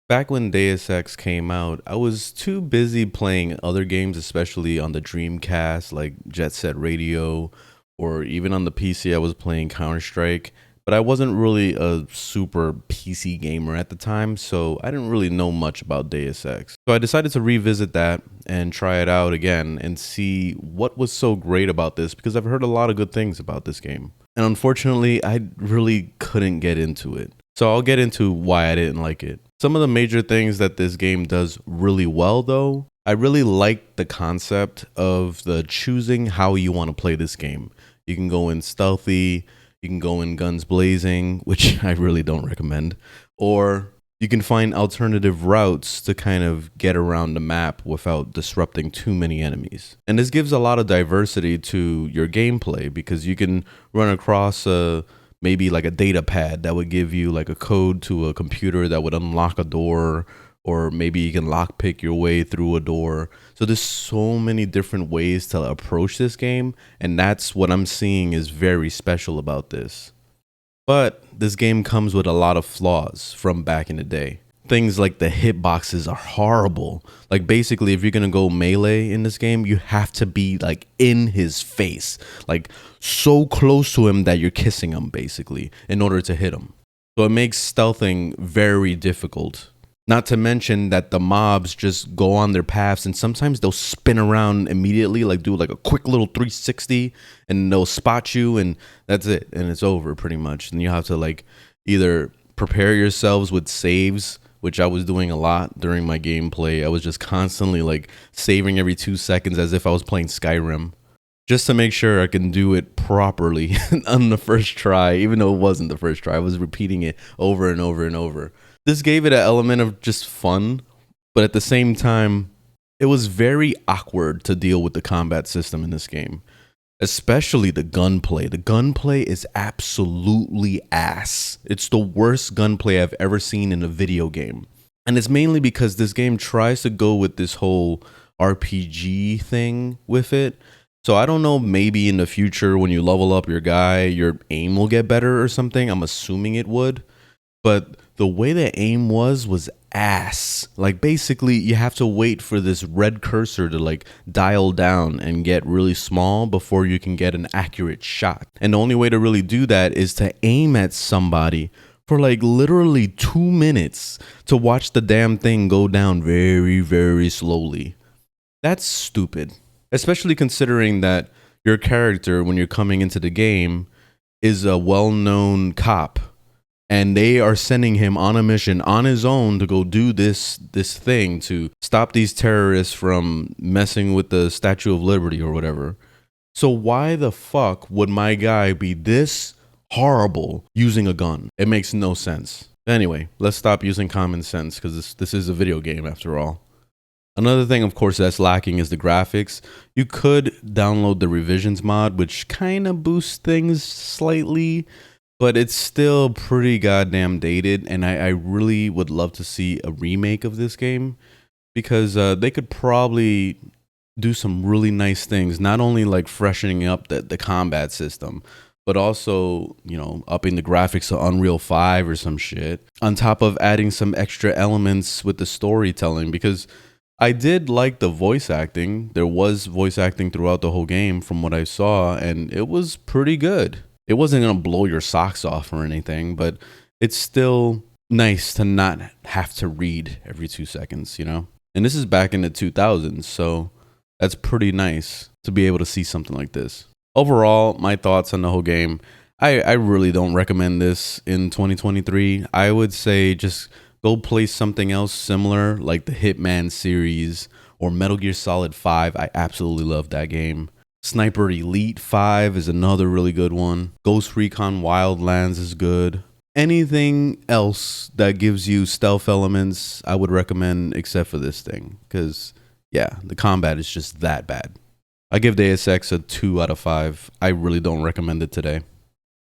Back when Deus Ex came out, I was too busy playing other games, especially on the Dreamcast, like Jet Set Radio, or even on the PC, I was playing Counter-Strike. But I wasn't really a super PC gamer at the time, so I didn't really know much about Deus Ex. So I decided to revisit that and try it out again and see what was so great about this, because I've heard a lot of good things about this game. And unfortunately, I really couldn't get into it. So I'll get into why I didn't like it. Some of the major things that this game does really well, though, I really like the concept of the choosing how you want to play this game. You can go in stealthy, you can go in guns blazing, which I really don't recommend, or you can find alternative routes to kind of get around the map without disrupting too many enemies. And this gives a lot of diversity to your gameplay, because you can run across maybe like a data pad that would give you like a code to a computer that would unlock a door, or maybe you can lockpick your way through a door. So there's so many different ways to approach this game, and that's what I'm seeing is very special about this. But this game comes with a lot of flaws from back in the day. Things like the hitboxes are horrible. Like basically, if you're gonna go melee in this game, you have to be like in his face, like so close to him that you're kissing him basically in order to hit him. So it makes stealthing very difficult. Not to mention that the mobs just go on their paths, and sometimes they'll spin around immediately, like do like a quick little 360, and they'll spot you, and that's it, and it's over pretty much. And you have to like either prepare yourselves with saves, which I was doing a lot during my gameplay. I was just constantly like saving every 2 seconds as if I was playing Skyrim, just to make sure I can do it properly on the first try, even though it wasn't the first try. I was repeating it over and over and over. This gave it an element of just fun, but at the same time, it was very awkward to deal with the combat system in this game, especially the gunplay. The gunplay is absolutely ass. It's the worst gunplay I've ever seen in a video game. And it's mainly because this game tries to go with this whole RPG thing with it. So I don't know, maybe in the future when you level up your guy, your aim will get better or something. I'm assuming it would. But the way the aim was ass. Like basically you have to wait for this red cursor to like dial down and get really small before you can get an accurate shot. And the only way to really do that is to aim at somebody for like literally 2 minutes to watch the damn thing go down very, very slowly. That's stupid. Especially considering that your character, when you're coming into the game, is a well-known cop. And they are sending him on a mission on his own to go do this thing to stop these terrorists from messing with the Statue of Liberty or whatever. So why the fuck would my guy be this horrible using a gun? It makes no sense. Anyway, let's stop using common sense, because this is a video game after all. Another thing, of course, that's lacking is the graphics. You could download the revisions mod, which kind of boosts things slightly, but it's still pretty goddamn dated, and I really would love to see a remake of this game, because they could probably do some really nice things, not only like freshening up the combat system, but also, you know, upping the graphics to Unreal 5 or some shit, on top of adding some extra elements with the storytelling, because I did like the voice acting. There was voice acting throughout the whole game from what I saw, and it was pretty good. It wasn't going to blow your socks off or anything, but it's still nice to not have to read every 2 seconds, you know? And this is back in the 2000s, so that's pretty nice to be able to see something like this. Overall, my thoughts on the whole game, I really don't recommend this in 2023. I would say just go play something else similar, like the Hitman series or Metal Gear Solid 5. I absolutely love that game. Sniper Elite 5 is another really good one. Ghost Recon Wildlands is good. Anything else that gives you stealth elements, I would recommend, except for this thing. Because, yeah, the combat is just that bad. I give Deus Ex a 2 out of 5. I really don't recommend it today.